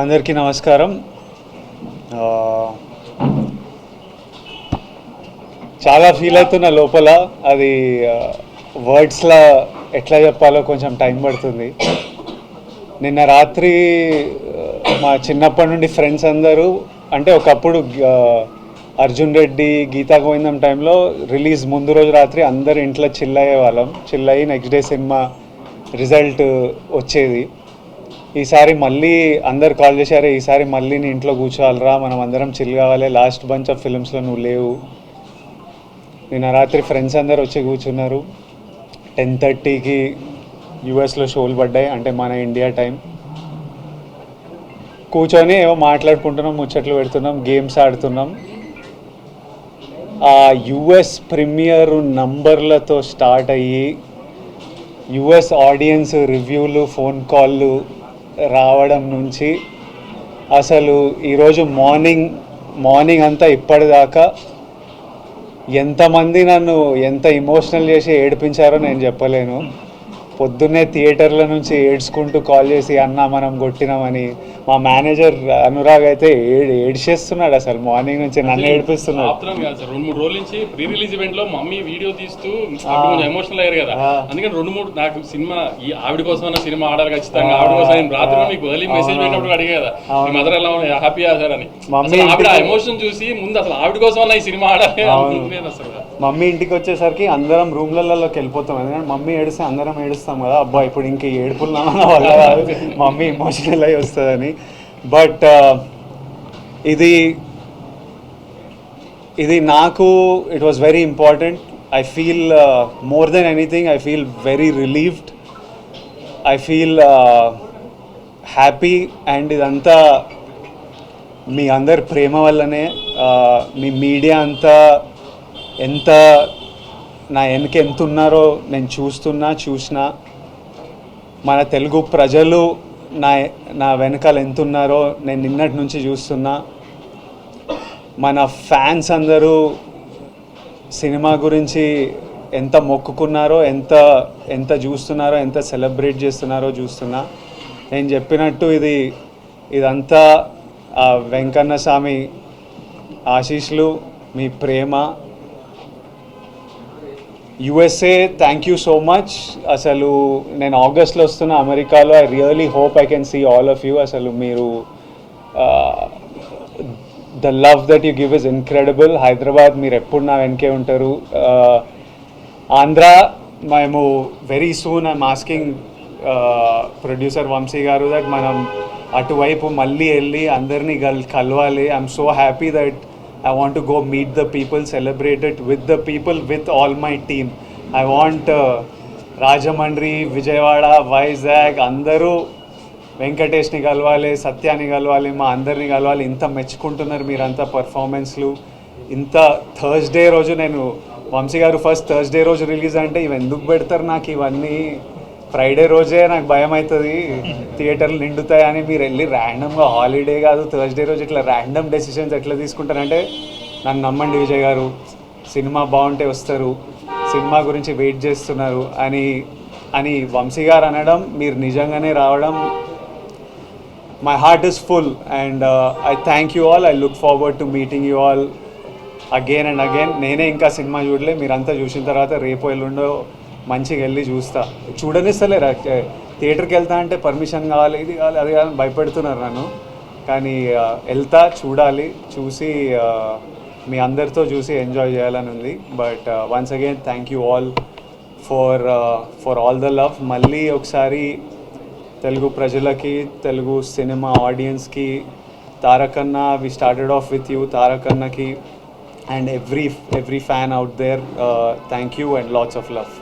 అందరికీ నమస్కారం. చాలా ఫీల్ అవుతున్న లోపల, అది వర్డ్స్లా ఎట్లా చెప్పాలో కొంచెం టైం పడుతుంది. నిన్న రాత్రి మా చిన్నప్పటి నుండి ఫ్రెండ్స్ అందరూ, అంటే ఒకప్పుడు అర్జున్ రెడ్డి, గీతా గోవిందం టైంలో రిలీజ్ ముందు రోజు రాత్రి అందరు ఇంట్లో చిల్ అయ్యే వాళ్ళం. చిల్ అయ్యి నెక్స్ట్ డే సినిమా రిజల్ట్ వచ్చేది. ఈసారి మళ్ళీ అందరు కాల్ చేశారు, ఈసారి మళ్ళీ నీ ఇంట్లో కూర్చోవాలరా, మనం అందరం చిల్ కావాలి, లాస్ట్ బంచ్ ఆఫ్ ఫిల్మ్స్లో నువ్వు లేవు. నిన్న రాత్రి ఫ్రెండ్స్ అందరు వచ్చి కూర్చున్నారు. 10:30కి యూఎస్లో షోలు పడ్డాయి, అంటే మన ఇండియా టైం. కూర్చొని ఏవో మాట్లాడుకుంటున్నాం, ముచ్చట్లు పెడుతున్నాం, గేమ్స్ ఆడుతున్నాం. ఆ యుఎస్ ప్రీమియర్ నంబర్లతో స్టార్ట్ అయ్యి యుఎస్ ఆడియన్స్ రివ్యూలు, ఫోన్ కాళ్ళు రావడం నుంచి అసలు ఈరోజు మార్నింగ్ అంతా ఇప్పటిదాకా ఎంతమంది నన్ను ఎంత ఎమోషనల్ చేసి ఏడిపించారో నేను చెప్పలేను. పొద్దున్నే థియేటర్ల నుంచి ఏడ్చుకుంటూ కాల్ చేసి, అన్న మనం కొట్టినామని. మా మేనేజర్ అనురాగ్ అయితే ఏడ్చేస్తున్నాడు, అసలు మార్నింగ్ నుంచి నన్ను ఏడిపిస్తున్నాడు. 2-3 రోజుల నుంచి ప్రీ రిలీజ్ ఈవెంట్ లో మమ్మీ వీడియో తీస్తూ ఎమోషనల్ అయ్యారు కదా. అందుకని 2-3 నాకు సినిమా ఈ ఆవిడ కోసం సినిమా ఆడాలి ఖచ్చితంగా, ఆవిడ కోసం రాత్రి మీకు ఎర్లీ మెసేజ్ పెట్టినప్పుడు అడిగా కదా, మీ మదర్ ఎలా హ్యాపీ సార్ అని. ఆవిడ ఎమోషన్ చూసి ముందు అసలు ఆవిడ కోసం ఈ సినిమా ఆడాలి అసలు. మమ్మీ ఇంటికి వచ్చేసరికి అందరం రూమ్లలోకి వెళ్ళిపోతాం, ఎందుకంటే మమ్మీ ఏడిస్తే అందరం ఏడుస్తాం కదా. అబ్బా ఇప్పుడు ఇంక ఏడుపులు నా వల్ల కాదు, మమ్మీ ఎమోషనల్ అయి వస్తుందని. బట్ ఇది నాకు it was very important. I feel more than anything, I feel very relieved, I feel happy. And ఇదంతా మీ అందరి ప్రేమ వల్లనే. మీ మీడియా అంతా ఎంత నా వెనక ఎంత ఉన్నారో నేను చూసినా. మన తెలుగు ప్రజలు నా వెనకాల ఎంత ఉన్నారో నేను నిన్నటి నుంచి చూస్తున్నా. మన ఫ్యాన్స్ అందరూ సినిమా గురించి ఎంత మొక్కుకున్నారో, ఎంత చూస్తున్నారో, ఎంత సెలబ్రేట్ చేస్తున్నారో చూస్తున్నా. నేను చెప్పినట్టు ఇదంతా వెంకన్న స్వామి ఆశీస్సులు, మీ ప్రేమ. USA, thank you so much. అసలు నేను ఆగస్ట్లో వస్తున్నా అమెరికాలో. I really hope I can see all of you. అసలు మీరు the love that you give is incredible. Hyderabad మీరు ఎప్పుడు నా వెనకే ఉంటారు. ఆంధ్ర మేము very soon I'm asking producer Vamshi garu that మనం అటువైపు మళ్ళీ వెళ్ళి అందరినీ కలవాలి. I'm so happy that I want to go meet the people, celebrate it with the people, with all my team. I want Rajamandri, Vijayawada, Vizag, అందరూ వెంకటేష్ని కలవాలి, సత్యాన్ని కలవాలి, మా అందరిని కలవాలి. ఇంత మెచ్చుకుంటున్నారు మీరంతా పర్ఫార్మెన్స్లు. ఇంత థర్స్డే రోజు, నేను వంశీ గారు ఫస్ట్ థర్స్డే రోజు రిలీజ్ అంటే ఇవి ఎందుకు పెడతారు నాకు ఇవన్నీ, ఫ్రైడే రోజే నాకు భయం అవుతుంది థియేటర్లు నిండుతాయని. మీరు వెళ్ళి ర్యాండమ్గా, హాలిడే కాదు థర్స్డే రోజు ఇట్లా ర్యాండమ్ డెసిషన్స్ ఎట్లా తీసుకుంటారంటే, నన్ను నమ్మండి విజయ్ గారు, సినిమా బాగుంటే వస్తారు, సినిమా గురించి వెయిట్ చేస్తున్నారు అని వంశీ గారు అనడం, మీరు నిజంగానే రావడం, my heart is full. And I thank you all. I look forward to meeting you all again and again. నేనే ఇంకా సినిమా చూడలే, మీరంతా చూసిన తర్వాత రేపు ఎల్లుండో మంచిగా వెళ్ళి చూడనిస్తలేరు. థియేటర్కి వెళ్తా అంటే పర్మిషన్ కావాలి, ఇది కావాలి, అది కావాలి, భయపెడుతున్నారు నన్ను. కానీ వెళ్తా, చూడాలి, చూసి మీ అందరితో చూసి ఎంజాయ్ చేయాలని ఉంది. But once again thank you all for all the love. మళ్ళీ ఒకసారి తెలుగు ప్రజలకి, తెలుగు సినిమా ఆడియన్స్కి, Tarakanna, we started off with you, తారకన్నకి and every fan out there, thank you and lots of love.